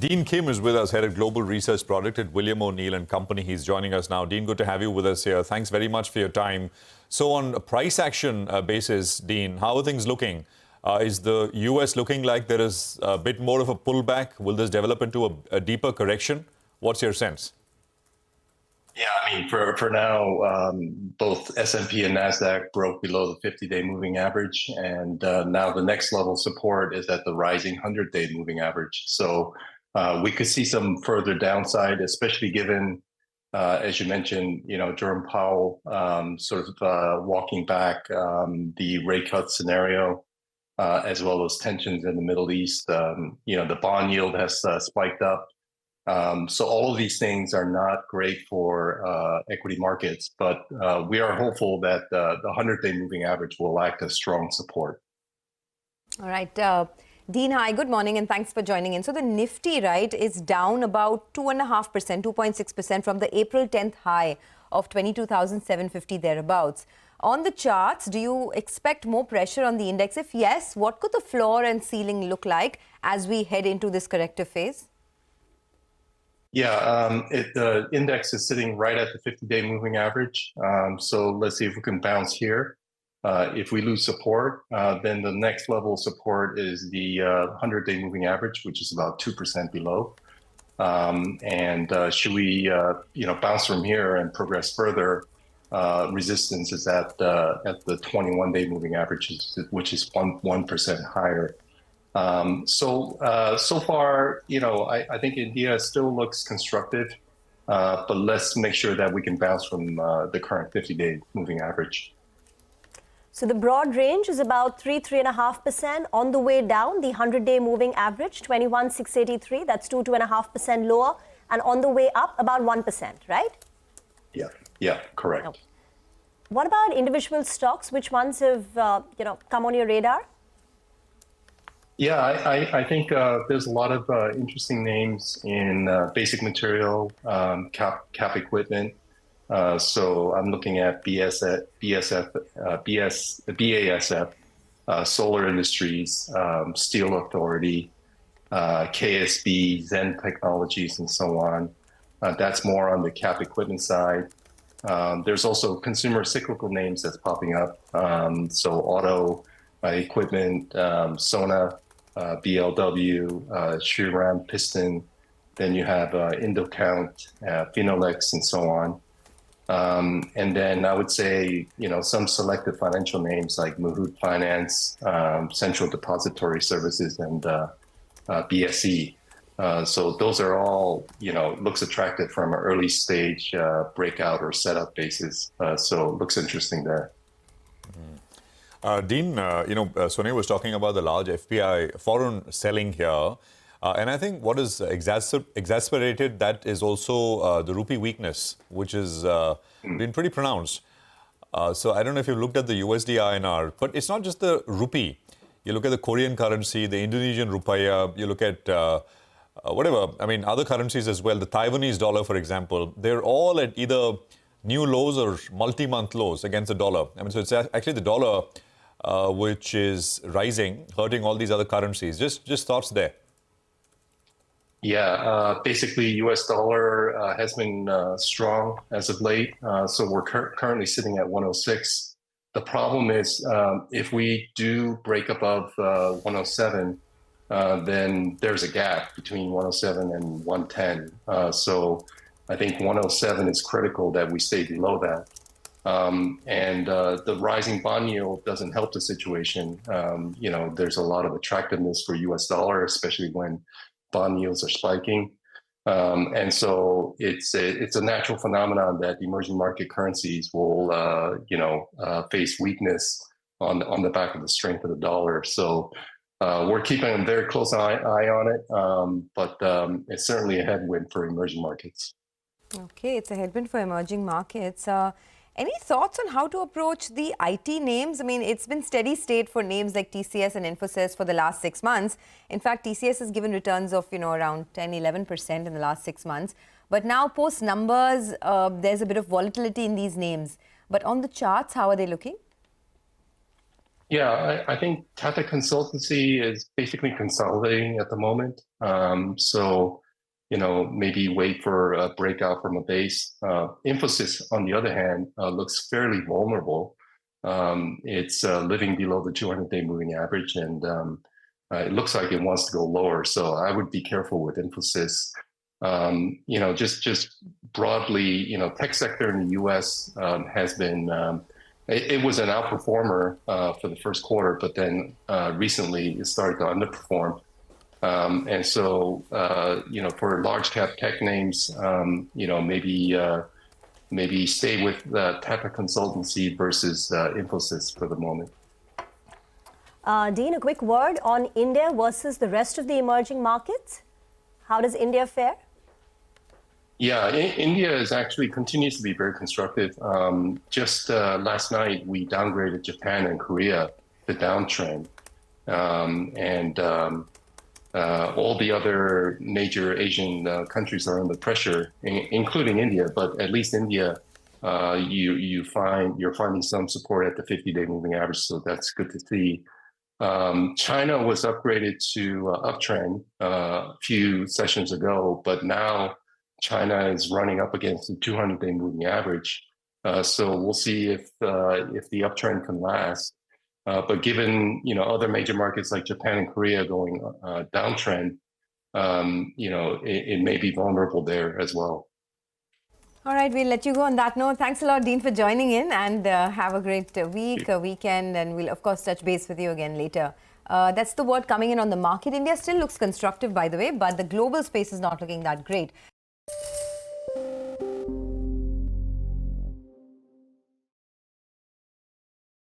Dean Kim is with us, head of global research product at William O'Neill and Company. He's joining us now. Dean, good to have you with us here. Thanks very much for your time. So on a price action basis, Dean, how are things looking? Is the US looking like there is a bit more of a pullback? Will this develop into a deeper correction? What's your sense? Yeah, I mean, for now, both S&P and NASDAQ broke below the 50-day moving average. And now the next level support is at the rising 100-day moving average. So we could see some further downside, especially given, as you mentioned, Jerome Powell sort of walking back the rate cut scenario, as well as tensions in the Middle East. The bond yield has spiked up. So all of these things are not great for equity markets, but we are hopeful that the 100-day moving average will act as strong support. All right. Dean, hi, good morning, and thanks for joining in. So the Nifty, right, is down about 2.5%, 2.6% from the April 10th high of 22,750 thereabouts. On the charts, do you expect more pressure on the index? If yes, what could the floor and ceiling look like as we head into this corrective phase? Yeah, the index is sitting right at the 50-day moving average. So let's see if we can bounce here. If we lose support, then the next level of support is the 100-day moving average, which is about 2% below. Should we, bounce from here and progress further, resistance is at the 21-day moving average, which is 1% higher. So far, I think India still looks constructive, but let's make sure that we can bounce from the current 50-day moving average. So the broad range is about 3.5%. On the way down, the 100-day moving average, 21,683, that's 2.5% lower. And on the way up, about 1%, right? Yeah, correct. Okay. What about individual stocks? Which ones have, come on your radar? Yeah, I think there's a lot of interesting names in basic material, cap equipment. So I'm looking at BASF, Solar Industries, Steel Authority, KSB, Zen Technologies, and so on. That's more on the cap equipment side. There's also consumer cyclical names that's popping up. So auto equipment, Sonia, BLW, Shriram Piston. Then you have Indocount, Phenolux, and so on. And then I would say, some selected financial names like Mahut Finance, Central Depository Services, and BSE. So those are all, looks attractive from an early stage breakout or setup basis. So looks interesting there. Dean, Sonia was talking about the large FPI foreign selling here. And I think what is exacerbated that is also the rupee weakness, which has been pretty pronounced. So I don't know if you've looked at the USD INR, but it's not just the rupee. You look at the Korean currency, the Indonesian rupiah, you look at other currencies as well. The Taiwanese dollar, for example, they're all at either new lows or multi-month lows against the dollar. So it's actually the dollar which is rising, hurting all these other currencies. Just thoughts there. Yeah, basically US dollar has been strong as of late. So we're currently sitting at 106. The problem is if we do break above 107, then there's a gap between 107 and 110. So I think 107 is critical that we stay below that. The rising bond yield doesn't help the situation. There's a lot of attractiveness for US dollar, especially when bond yields are spiking. And so it's a natural phenomenon that emerging market currencies will, face weakness on the back of the strength of the dollar. So we're keeping a very close eye on it, but it's certainly a headwind for emerging markets. Okay, it's a headwind for emerging markets. Any thoughts on how to approach the IT names? It's been steady state for names like TCS and Infosys for the last 6 months. In fact, TCS has given returns of, around 10, 11% in the last 6 months. But now post numbers, there's a bit of volatility in these names. But on the charts, how are they looking? Yeah, I think Tata Consultancy is basically consolidating at the moment. So, maybe wait for a breakout from a base. Infosys, on the other hand, looks fairly vulnerable. It's living below the 200-day moving average, and it looks like it wants to go lower. So I would be careful with Infosys. Just broadly, tech sector in the U.S. Has been. It was an outperformer for the first quarter, but then recently it started to underperform. And so, for large cap tech names, maybe stay with Tata Consultancy versus Infosys for the moment. Dean, a quick word on India versus the rest of the emerging markets. How does India fare? Yeah, India is actually continues to be very constructive. Just last night, we downgraded Japan and Korea to downtrend. All the other major Asian countries are under pressure, including India. But at least India, you're finding some support at the 50-day moving average, so that's good to see. China was upgraded to uptrend a few sessions ago, but now China is running up against the 200-day moving average. So we'll see if the uptrend can last. But given other major markets like Japan and Korea going downtrend, it may be vulnerable there as well. All right, we'll let you go on that note. Thanks a lot, Dean, for joining in, and have a great weekend, and we'll of course touch base with you again later. That's the word coming in on the market. India still looks constructive, by the way, but the global space is not looking that great.